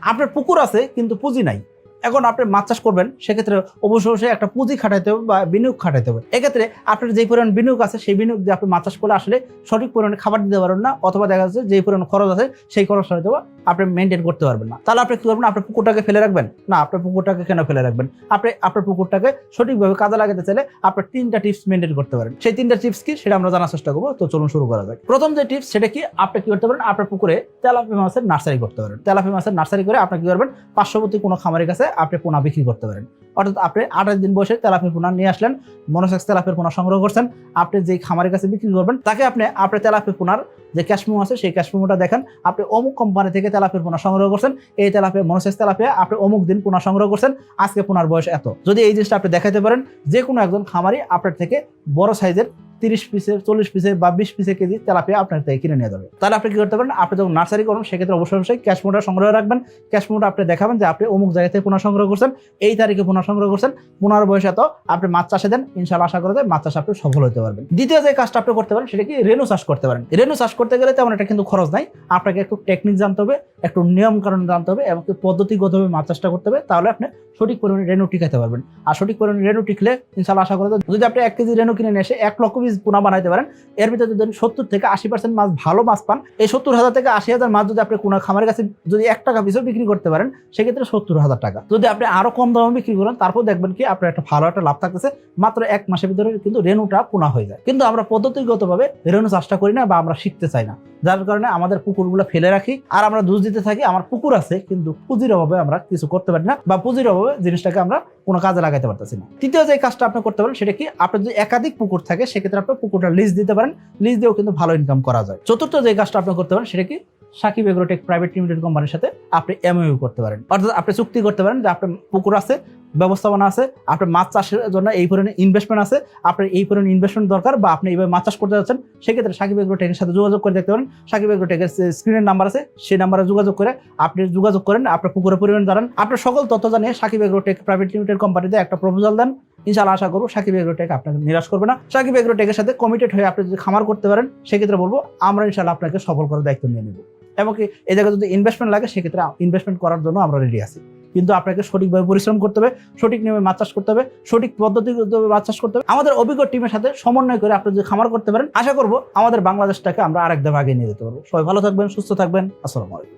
আপনার পুকুর আছে কিন্তু পুঁজি নাই, এখন আপনি মাছ চাষ করবেন, সেক্ষেত্রে অবশ্যই একটা পুঁজি খাটাইতে হবে বা বিনিয়োগ খাটাইতে হবে। এক্ষেত্রে আপনার যে পরিমাণ বিনিয়োগ আছে সেই বিনিয়োগ দিয়ে আপনি মাছ চাষ করলে আসলে সঠিক পরিমাণে খাবার দিতে পারবেন না, অথবা দেখা যাচ্ছে যে পরিমাণ খরচ আছে সেই খরচ হয়তো আপনি মেনটেন করতে পারবেন না। তাহলে আপনি কি করবেন? আপনার পুকুরটাকে ফেলে রাখবেন না? আপনার পুকুরটাকে কেন ফেলে রাখবেন? আপনি আপনার পুকুরটাকে সঠিকভাবে কাজে লাগাতে চাইলে আপনার 3টা টিপস মেনটেন করতে পারেন। সেই 3টা টিপস কি সেটা আমরা জানার চেষ্টা করবো। তো চলুন শুরু করা যাক। প্রথম যে টিপস সেটা কি, আপনি কি করতে পারেন? আপনার পুকুরে তেলাপিয়া মাছের নার্সারি করতে পারেন। তেলাপিয়া মাছের নার্সারি করে আপনি কি করবেন? পার্শ্ববর্তী কোনো খামারের কাছে আপনি পোনা বিক্রি করতে পারেন। অর্থাৎ আপনি 28 দিন বয়সে তেলাপিয়া পোনা নিয়ে আসলেন, মনোসেক্স তেলাপিয়ার পোনা সংগ্রহ করছেন, আপনি যেই খামারের কাছে বিক্রি করবেন তাকে আপনি আপনার তেলাপিয়া পোনার যে ক্যাশ মেমো আছে সেই ক্যাশ মেমোটা দেখেন, আপনি অমুক কোম্পানি থেকে তেলাপিয়ার পোনা সংগ্রহ করছেন, এই তেলাপিয়া মনোসেক্স তেলাপিয়া আপনি অমুক দিন পোনা সংগ্রহ করছেন, আজকে পোনার বয়স এত। যদি এই জিনিসটা আপনি দেখাতে পারেন, যে কোনো একজন খামারি আপনার থেকে বড় সাইজের 30 পিসের 40 পিসের বা 20 পিসের কেজি তেলাপিয়া আপনার থেকে কিনে নিয়ে যাবে। তাহলে আপনি কি করতে পারেন? আপনি যখন নার্সারি করবেন সেক্ষেত্রে অবশ্যই ক্যাশ মেমোটা সংগ্রহ রাখবেন। ক্যাশ মেমোটা আপনি দেখাবেন যে আপনি অমুক জায়গা থেকে পোনা সংগ্রহ করছেন, এই তারিখে পোনা সংগ্রহ করছেন, পোনার বয়স এত, আপনি মাছ চাষে দেন, ইনশাআল্লাহ আশা করা যায় মাছ চাষে আপনি সফল হতে পারবেন। দ্বিতীয় যে কাজটা আপনি করতে পারেন সেটা কি, রেনু চাষ করতে পারেন। রেনু চাষ করতে গেলে তেমন একটা কিন্তু খরচ নাই, আপনাকে একটু টেকনিক জানতে হবে, একটু নিয়ম কারণ জানতে হবে এবং পদ্ধতিগতভাবে মাছ চাষটা করতে হবে, তাহলে আপনি সঠিক পরিমাণে রেনু টিকাতে পারবেন। আর সঠিক পরিমাণে রেনু টিকলে ইনশাআল্লাহ আশা করা যায় যদি আপনি 1 কেজি রেনু কিনে নিয়ে এসে 1 লক্ষ পিস পোনা বানাইতে পারেন, এর ভিতরে যদি 70 থেকে 80% মাছ ভালো মাছ পান, এই 70,000 থেকে 80,000 মাছ যদি আপনি কোনো খামারের কাছে যদি 1 টাকা পিসও বিক্রি করতে পারেন, সেক্ষেত্রে 70,000 টাকা। যদি আপনি আরো কম দামে বিক্রি করেন, তারপর দেখবেন কি আপনার একটা ভালো একটা লাভ থাকতেছে, মাত্র 1 মাসের ভিতরে কিন্তু রেনুটা পোনা হয়ে যায়। কিন্তু আমরা পদ্ধতিগতভাবে রেনু চাষটা করি না বা আমরা শিখতে চাই না, যার কারণে আমাদের পুকুরগুলো ফেলে রাখি আর আমরা দোষ দিতে থাকি আমার পুকুর আছে কিন্তু পুঁজির অভাবে আমরা কিছু করতে পারি না বা পুঁজির অভাবে জিনিসটাকে আমরা কোনো কাজে লাগাইতে পারতেছি না। তৃতীয় যে কাজটা আপনি করতে পারেন সেটা কি, আপনার যদি একাধিক পুকুর থাকে সেক্ষেত্রে আপনি পুকুরটা লিজ দিতে পারেন, লিজ দিয়েও কিন্তু ভালো ইনকাম করা যায়। চতুর্থ যে কাজটা আপনি করতে পারেন সেটা কি, সাকিব এগ্রোটেক প্রাইভেট লিমিটেড কোম্পানির সাথে আপনি এমওইউ করতে পারেন। অর্থাৎ আপনি চুক্তি করতে পারেন যে আপনার পুকুর আছে, ব্যবস্থাপনা আছে, আপনার মাছ চাষের জন্য এই পরিমাণে ইনভেস্টমেন্ট আছে, আপনার এই পরিমাণে ইনভেস্টমেন্ট দরকার বা আপনি এইভাবে মাছ চাষ করতে যাচ্ছেন, সেক্ষেত্রে সাকিব এগ্রোটেকের সাথে যোগাযোগ করে দেখতে পারেন। সাকিব এগ্রোটেকের স্ক্রিনের নাম্বার আছে, সেই নাম্বারে যোগাযোগ করে আপনি যোগাযোগ করেন, আপনার পুকুরের পরিমাণ জানান, আপনার সকল তথ্য জানিয়ে সাকিব এগ্রোটেক প্রাইভেট লিমিটেড কোম্পানিতে একটা প্রপোজাল দেন। ইনশাআল্লাহ আশা করবো সাকিব এগ্রোটেক আপনাকে নিরাশ করবে না। সাকিব এগ্রোটেকের সাথে কমিটেড হয়ে আপনি যদি খামার করতে পারেন, সেক্ষেত্রে বলবো আমরা ইনশাআল্লাহ আপনাকে সফল করার দায়িত্ব নিয়ে নেব। এমনকি এই জায়গায় যদি ইনভেস্টমেন্ট লাগে সেক্ষেত্রে ইনভেস্টমেন্ট করার জন্য আমরা রেডি আছি, কিন্তু আপনাকে সঠিকভাবে পরিশ্রম করতে হবে, সঠিক নিয়মে মাছ চাষ করতে হবে, সঠিক পদ্ধতিগতভাবে মাছ চাষ করতে হবে। আমাদের অভিজ্ঞ টিমের সাথে সমন্বয় করে আপনি যদি খামার করতে পারেন, আশা করবো আমাদের বাংলাদেশটাকে আমরা আরেক ধাপ আগে নিয়ে যেতে পারবো। সবাই ভালো থাকবেন, সুস্থ থাকবেন। আসসালামু আলাইকুম।